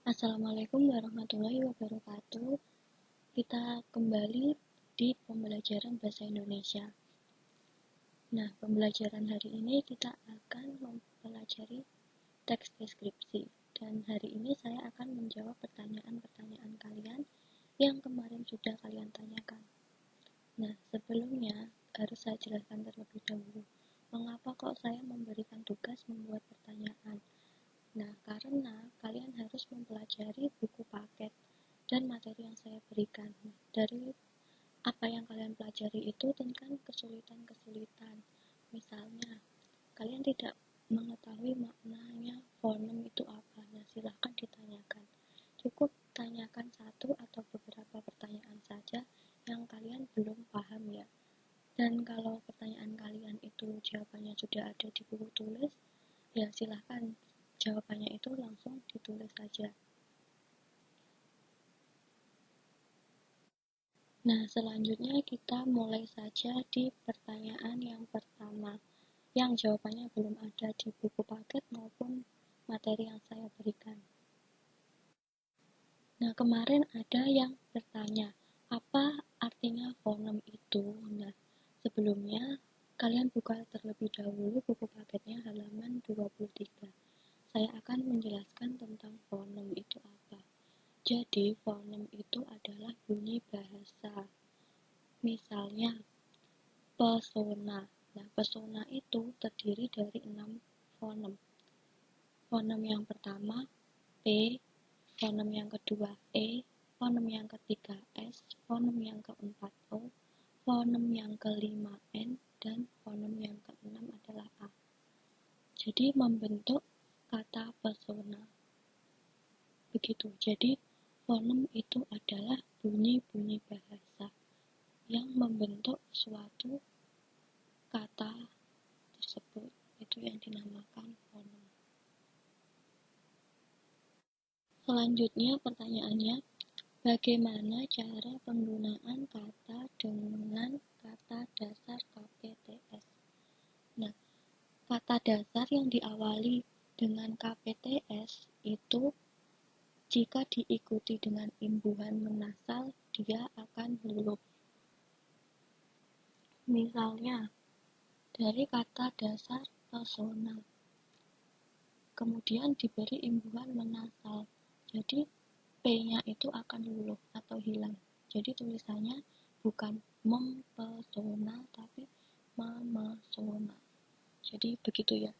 Assalamualaikum warahmatullahi wabarakatuh. Kita kembali di pembelajaran bahasa Indonesia. Nah, pembelajaran hari ini kita akan mempelajari teks deskripsi. Dan hari ini saya akan menjawab pertanyaan-pertanyaan kalian yang kemarin sudah kalian tanyakan. Nah, sebelumnya harus saya jelaskan terlebih dahulu, mengapa kok saya memberikan tugas membuat pertanyaan. Nah, karena kalian harus mempelajari buku paket dan materi yang saya berikan. Dari apa yang kalian pelajari itu tentang kesulitan-kesulitan. Misalnya, kalian tidak mengetahui maknanya fonem itu apa. Nah, silahkan ditanyakan. Cukup tanyakan satu atau beberapa pertanyaan saja yang kalian belum paham ya. Dan kalau pertanyaan kalian itu jawabannya sudah ada di buku tulis, ya silahkan jawabannya itu langsung ditulis saja. Nah, selanjutnya kita mulai saja di pertanyaan yang pertama, yang jawabannya belum ada di buku paket maupun materi yang saya berikan. Nah, kemarin ada yang bertanya, apa artinya fonem itu? Nah, sebelumnya kalian buka terlebih dahulu buku paketnya halaman 23. Saya akan menjelaskan tentang fonem itu apa. Jadi, fonem itu adalah bunyi bahasa. Misalnya, pesona. Nah, pesona itu terdiri dari 6 fonem. Fonem yang pertama, P, fonem yang kedua, E, fonem yang ketiga, S, fonem yang keempat, O, fonem yang kelima, N, dan fonem yang keenam adalah A. Jadi, membentuk kata pesona. Begitu. Jadi, fonem itu adalah bunyi-bunyi bahasa yang membentuk suatu kata tersebut, itu yang dinamakan fonem. Selanjutnya pertanyaannya, bagaimana cara penggunaan kata dengan kata dasar KPTS? Nah, kata dasar yang diawali dengan KPTS itu jika diikuti dengan imbuhan menasal, dia akan huruf. Misalnya, dari kata dasar pesona, kemudian diberi imbuhan menasal, jadi P-nya itu akan luluh atau hilang. Jadi tulisannya bukan mempesona, tapi memesona. Jadi begitu ya,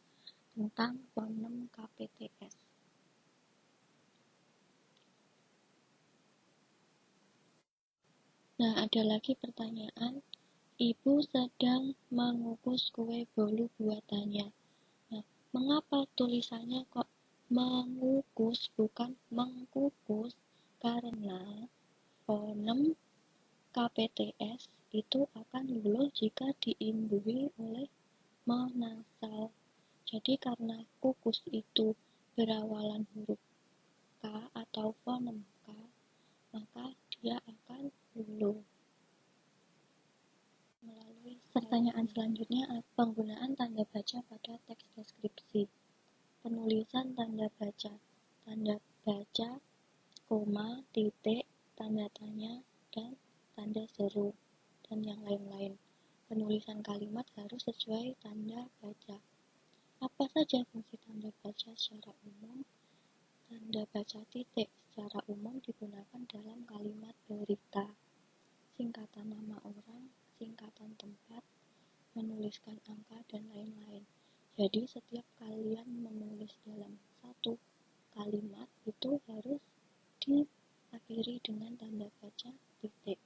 tentang fonem KPTS. Nah, ada lagi pertanyaan, ibu sedang mengukus kue bolu buatannya. Nah, mengapa tulisannya kok mengukus bukan mengkukus? Karena fonem KPTS itu akan luluh jika diimbuhi oleh menasal. Jadi karena kukus itu berawalan huruf K atau fonem K, maka dia akan luluh. Melalui pertanyaan selanjutnya, penggunaan tanda baca pada teks deskripsi. Penulisan tanda baca, koma, titik, tanda tanya, dan tanda seru, dan yang lain-lain. Penulisan kalimat harus sesuai tanda baca. Apa saja fungsi tanda baca secara umum? Tanda baca titik secara umum digunakan dalam kalimat berita, singkatan nama orang, singkatan tempat, menuliskan angka, dan lain-lain. Jadi setiap kalian menulis dalam satu kalimat itu harus diakhiri dengan tanda baca titik.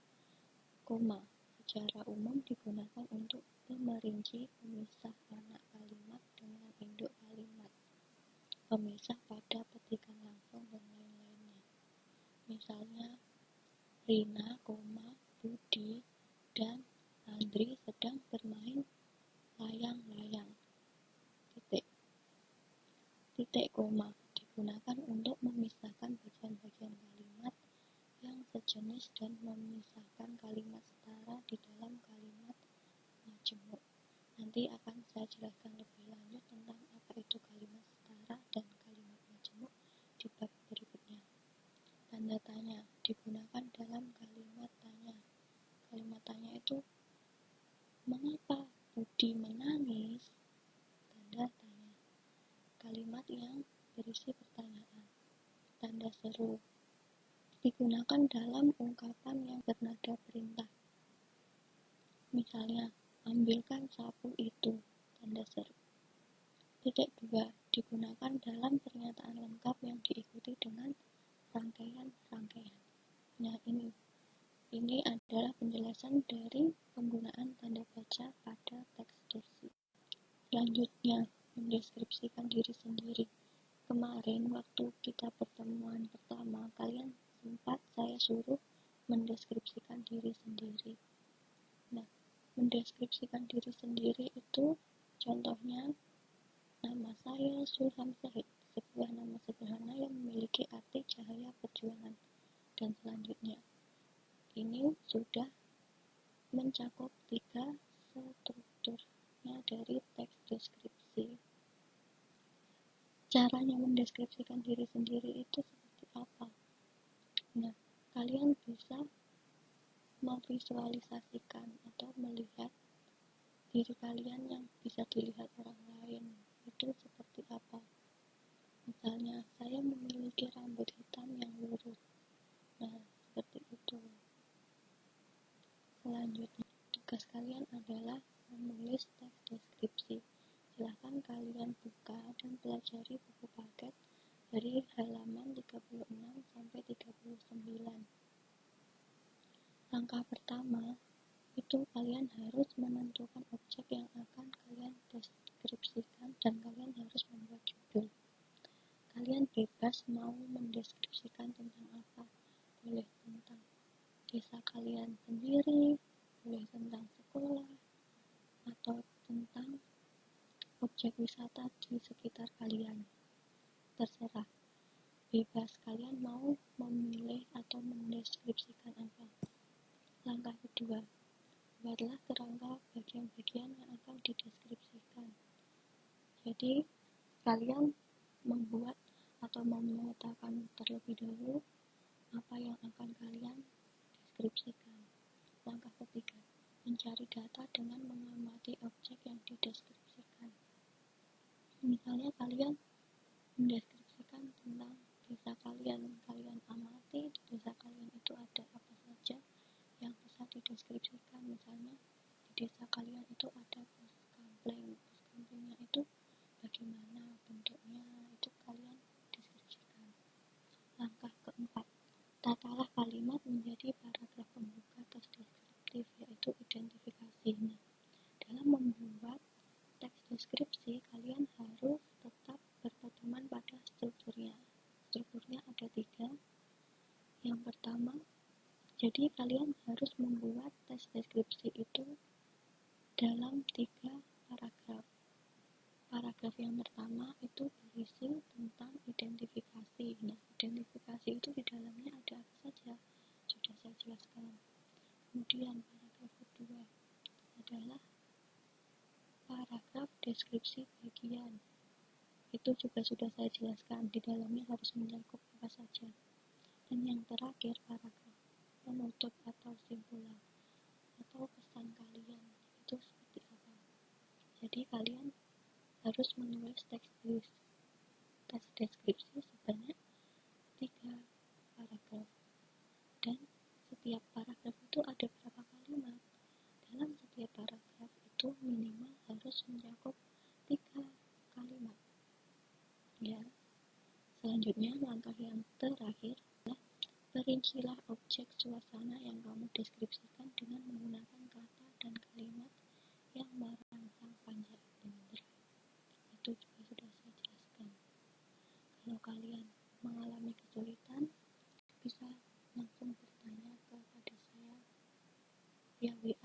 Koma secara umum digunakan untuk merinci pemisah anak kalimat dengan induk kalimat, pemisah pada petikan langsung, dan lain-lainnya. Misalnya, Rina, Budi, dan Andri sedang bermain layang-layang. Titik koma digunakan untuk memisahkan bagian-bagian kalimat yang sejenis dan memisahkan kalimat setara di dalam kalimat majemuk. Nanti akan saya jelaskan lebih lanjut tentang apa itu kalimat setara dan kalimat majemuk di bab berikutnya. kalimat yang berisi pertanyaan. Tanda seru digunakan dalam ungkapan yang bernada perintah. Misalnya, ambilkan sapu itu, tanda seru. Titik 2 digunakan dalam pernyataan lengkap yang diikuti dengan rangkaian-rangkaian. Nah, ini adalah penjelasan dari penggunaan tanda baca pada teks deskripsi. Selanjutnya, mendeskripsikan diri sendiri. Kemarin waktu kita pertemuan pertama, kalian sempat saya suruh mendeskripsikan diri sendiri. Nah, mendeskripsikan diri sendiri itu contohnya, nama saya Sulham Syahid, sebuah nama sederhana yang memiliki arti cahaya perjuangan. Dan selanjutnya, ini sudah mencakup 3 strukturnya dari teks deskripsi. Caranya mendeskripsikan diri sendiri itu seperti apa? Nah, kalian bisa memvisualisasikan atau melihat diri kalian yang bisa dilihat orang lain itu seperti apa. Misalnya, saya memiliki rambut hitam yang lurus. Nah, seperti itu. Selanjutnya, tugas kalian adalah menulis teks deskripsi. Silahkan kalian buka dan pelajari buku paket dari halaman 36 sampai 39. Langkah pertama, itu kalian harus menentukan objek yang akan kalian deskripsikan dan kalian harus membuat judul. Kalian bebas mau mendeskripsikan tentang apa. Boleh tentang desa kalian sendiri, boleh tentang sekolah, atau tentang objek wisata di sekitar kalian. Terserah, bebas kalian mau memilih atau mendeskripsikan apa. Langkah kedua, buatlah kerangka bagian-bagian yang akan dideskripsikan. Jadi, kalian membuat atau memetakan terlebih dahulu apa yang akan kalian deskripsikan. Langkah ketiga, mencari data dengan mengamati objek yang dideskripsikan. Misalnya kalian mendeskripsikan tentang desa kalian amati di desa kalian itu ada apa saja yang bisa dideskripsikan. Misalnya di desa kalian itu ada pos kamplengnya itu bagaimana bentuknya, itu kalian deskripsikan. Langkah keempat, tatalah kalimat menjadi paragraf pembuka teks deskriptif, yaitu identifikasi. Nah, dalam membuat teks deskripsi, kalian harus tetap berpedoman pada strukturnya. Strukturnya ada 3. Yang pertama, jadi kalian harus membuat teks deskripsi itu dalam 3 paragraf. Paragraf yang pertama itu berisi tentang identifikasi. Nah, identifikasi itu di dalamnya ada apa saja? Sudah saya jelaskan. Kemudian paragraf kedua adalah paragraf deskripsi bagian. Itu juga sudah saya jelaskan, di dalamnya harus mencakup apa saja. Dan yang terakhir, paragraf penutup atau simpulan atau pesan kalian itu seperti apa. Jadi kalian harus menulis teks deskripsi sebanyak 3 paragraf. Dan setiap paragraf itu ada berapa kalimat? Dalam setiap paragraf itu minimal harus mencakup 3 kalimat. Ya. Selanjutnya, langkah yang terakhir adalah perincilah objek suasana yang kamu deskripsikan dengan menggunakan kata dan kalimat yang merangsang panca indera. Itu juga sudah saya jelaskan. Kalau kalian mengalami kesulitan, bisa langsung bertanya kepada saya via WA